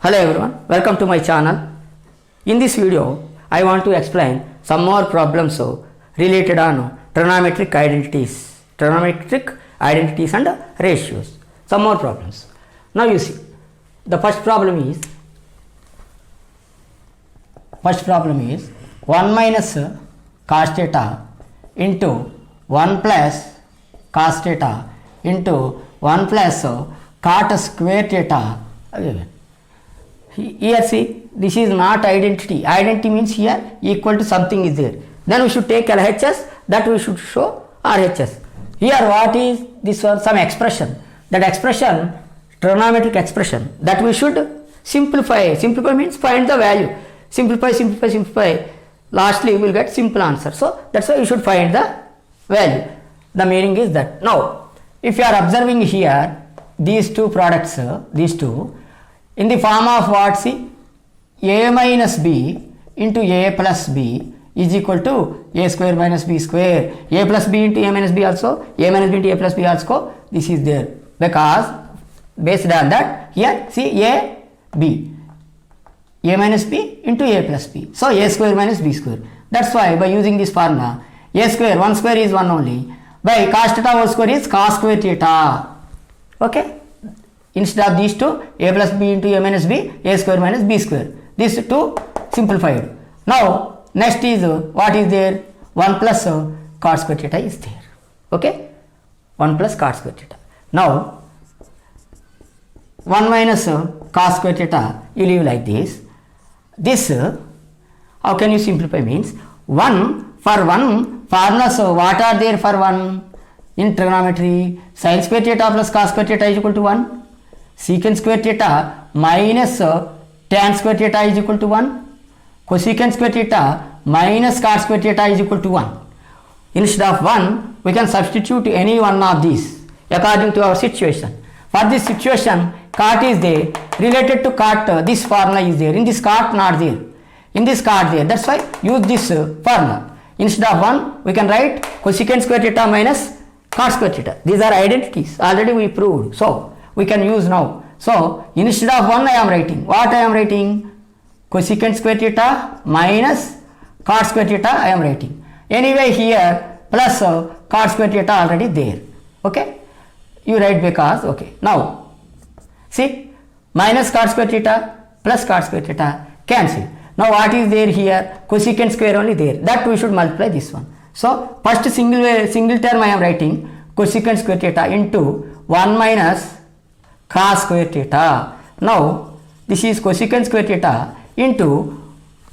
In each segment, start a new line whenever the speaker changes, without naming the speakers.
Hello everyone, welcome to my channel. In this video, I want to explain some more problems related on trigonometric identities and ratios. Some more problems. Now you see, the first problem is 1 minus cos theta into 1 plus cos theta into 1 plus cot square theta. Here see, this is not identity. Identity means here equal to something is there. Then we should take LHS, that we should show RHS. Here what is this one? Some expression. That expression, trigonometric expression, that we should simplify. Simplify means find the value. Simplify. Lastly we will get simple answer. So that's why you should find the value. The meaning is that. Now, if you are observing here, these two products, these two, in the form of what? See, a minus b into a plus b is equal to a square minus b square. A plus b into a minus b also, a minus b into a plus b also, this is there. Because based on that, here see a minus b into a plus b. So a square minus b square. That's why by using this formula, a square, 1 square is 1 only. By cos theta whole square is cos square theta. Okay. Instead of these two, a plus b into a minus b, a square minus b square. These two simplified. Now, next is what is there? 1 plus cot square theta is there. Okay? 1 plus cot square theta. Now, 1 minus cos square theta, you leave like this. This, how can you simplify? Means 1 for 1 formulas, what are there for 1? In trigonometry, sin square theta plus cos square theta is equal to 1. Secant square theta minus tan square theta is equal to 1. Cosecant square theta minus cot square theta is equal to 1. Instead of 1, we can substitute any one of these according to our situation. For this situation, cot is there. Related to cot, this formula is there. In this cot, not there. In this cot, there. That's why use this formula. Instead of 1, we can write cosecant square theta minus cot square theta. These are identities. Already we proved. So, we can use now. So, instead of 1 I am writing. What I am writing? Cosecant square theta minus cot square theta I am writing. Anyway here plus cot square theta already there. Okay? You write because, okay. Now, see, minus cot square theta plus cot square theta cancel. Now what is there here? Cosecant square only there. That we should multiply this one. So, first single term I am writing cosecant square theta into 1 minus cos square theta. Now, this is cosecant square theta into,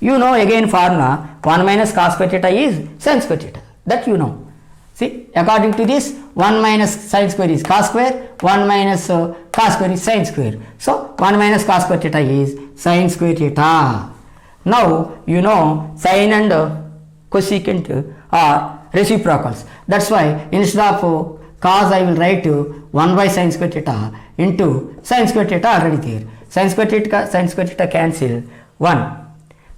you know again formula, 1 minus cos square theta is sin square theta. That you know. See, according to this, 1 minus sin square is cos square, 1 minus cos square is sin square. So, 1 minus cos square theta is sin square theta. Now, you know sin and cosecant are reciprocals. That's why instead of cos I will write 1 by sin square theta into sin square theta already there. Sin square theta cancel 1.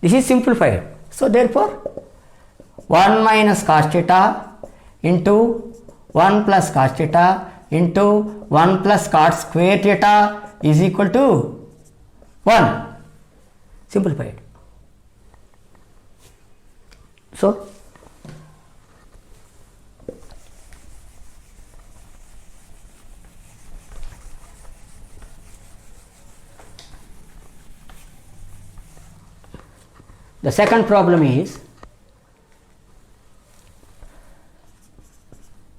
This is simplified. So therefore 1 minus cos theta into 1 plus cos theta into 1 plus cot square theta is equal to 1. Simplified. So the second problem is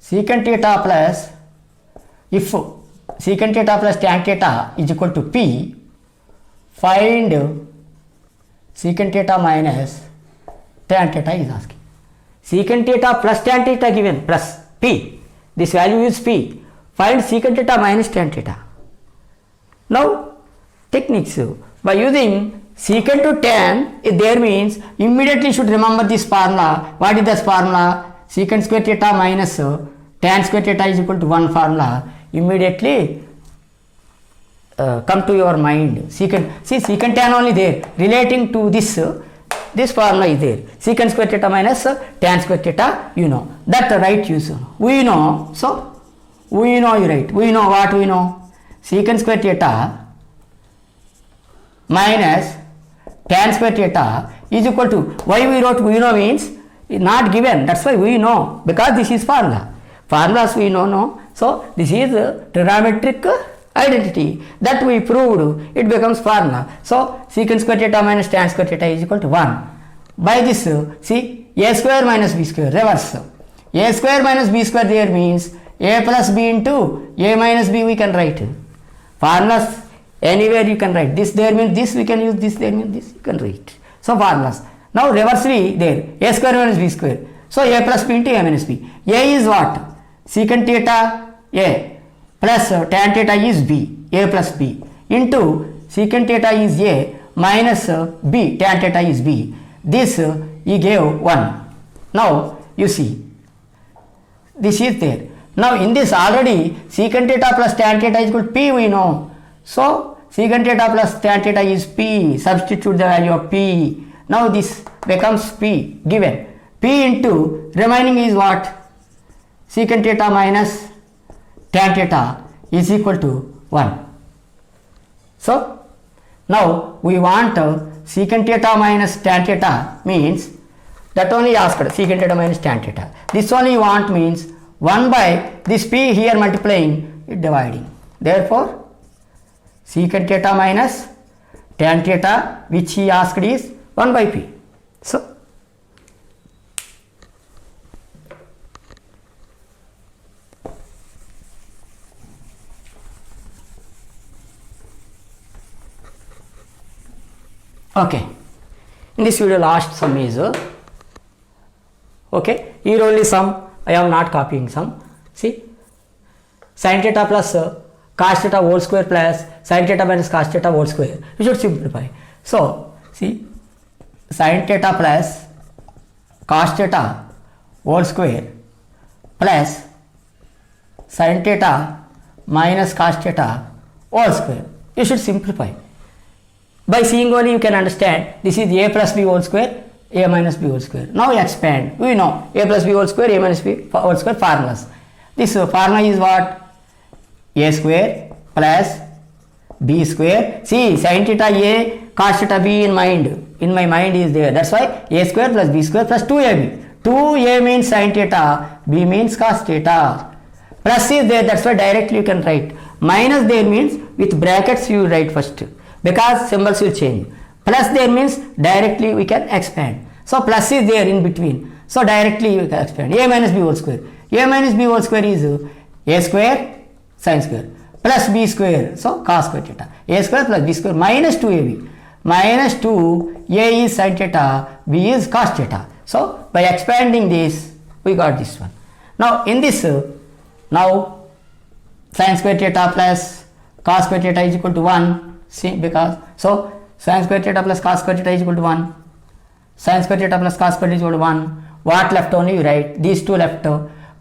secant theta plus, if secant theta plus tan theta is equal to P, find secant theta minus tan theta is asking. Secant theta plus tan theta given plus P. This value is P. Find secant theta minus tan theta. Now, techniques. By using secant to tan, there means immediately should remember this formula. What is this formula? Secant square theta minus tan square theta is equal to 1 formula. Immediately come to your mind. Secant tan only there. Relating to this formula is there. Secant square theta minus tan square theta, you know. That right use. We know. So, we know you right. We know what we know. Secant square theta minus tan square theta is equal to, why we wrote we know means not given, that's why we know, because this is formula. Formulas we know, no. So this is a trigonometric identity that we proved, it becomes formula. So secant square theta minus tan square theta is equal to 1. By this, see, a square minus b square, reverse. A square minus b square there means a plus b into a minus b we can write. Formulas anywhere you can write. This there means this we can use, this there means this you can write. So formulas. Now reversely there, a square minus b square. So a plus b into a minus b. A is what? Secant theta a plus tan theta is b, a plus b, into secant theta is a minus b, tan theta is b. This he gave 1. Now you see, this is there. Now in this already secant theta plus tan theta is equal to p we know. So secant theta plus tan theta is p, substitute the value of p. Now this becomes p given. P into remaining is what? Secant theta minus tan theta is equal to 1. So now we want secant theta minus tan theta means that only asked secant theta minus tan theta. This only you want means 1 by this p here multiplying, dividing. Therefore secant theta minus tan theta which he asked is 1 by p. So okay, in this video last sum is okay, here only sum, I am not copying sum. See, sin theta plus cos theta whole square plus sin theta minus cos theta whole square, you should simplify. So see, sin theta plus cos theta whole square plus sin theta minus cos theta whole square, you should simplify. By seeing only you can understand this is a plus b whole square, a minus b whole square. Now expand, we know a plus b whole square, a minus b whole square formulas. This formula is what? A square plus b square. See, sin theta a, cos theta b in my mind is there. That's why a square plus b square plus 2ab. 2a means sin theta, b means cos theta. Plus is there, that's why directly you can write. Minus there means with brackets you write first, because symbols will change. Plus there means directly we can expand. So plus is there in between. So directly we can expand. A minus b whole square. A minus b whole square is a square sin square plus b square. So cos square theta. A square plus b square minus 2ab. Minus 2, a is sin theta, b is cos theta. So by expanding this, we got this one. Now in this, now sin square theta plus cos square theta is equal to 1. See, because so sin square theta plus cos square theta is equal to 1. Sin square theta plus cos square theta is equal to 1. What left only you write? These two left.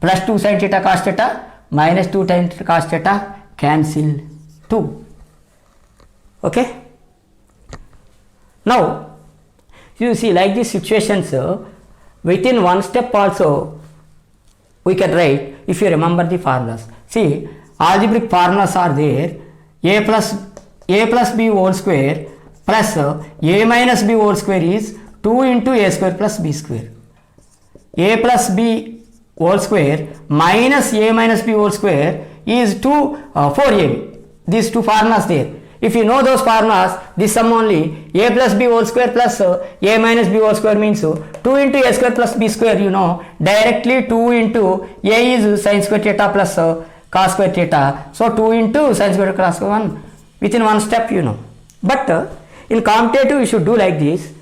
Plus 2 sin theta cos theta minus 2 sin theta cos theta, cancel 2. Okay. Now you see, like these situations, within one step also we can write if you remember the formulas. See, algebraic formulas are there. A plus b whole square plus a minus b whole square is 2 into a square plus b square. A plus b whole square minus a minus b whole square is 4ab. These two formulas there. If you know those formulas, this sum only a plus b whole square plus a minus b whole square means 2 into a square plus b square, you know, directly 2 into a is sin square theta plus cos square theta. So 2 into sin square cos square 1 within one step, you know. But in commutative you should do like this.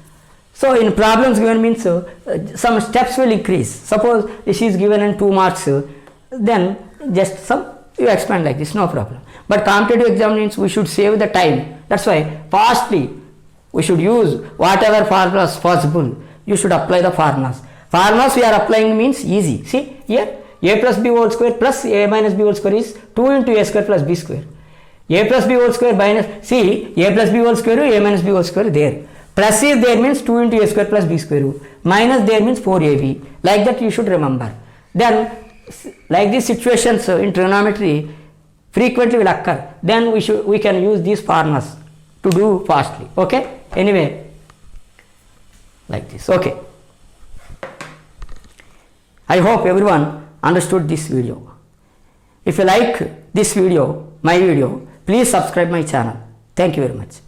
So in problems given means some steps will increase. Suppose this is given in 2 marks, then just some you expand like this, no problem. But competitive exam means we should save the time. That's why fastly we should use whatever formulas possible. You should apply the formulas. Formulas we are applying means easy. See here, a plus b whole square plus a minus b whole square is 2 into a square plus b square. A plus b whole square minus, see, a plus b whole square, a minus b whole square there. Plus is there means 2 into a square plus b square. Minus there means 4ab. Like that you should remember. Then like these situations in trigonometry frequently will occur. Then we can use these formulas to do fastly. Okay, anyway, like this. Okay, I hope everyone understood this video. If you like this video, my video, please subscribe my channel. Thank you very much.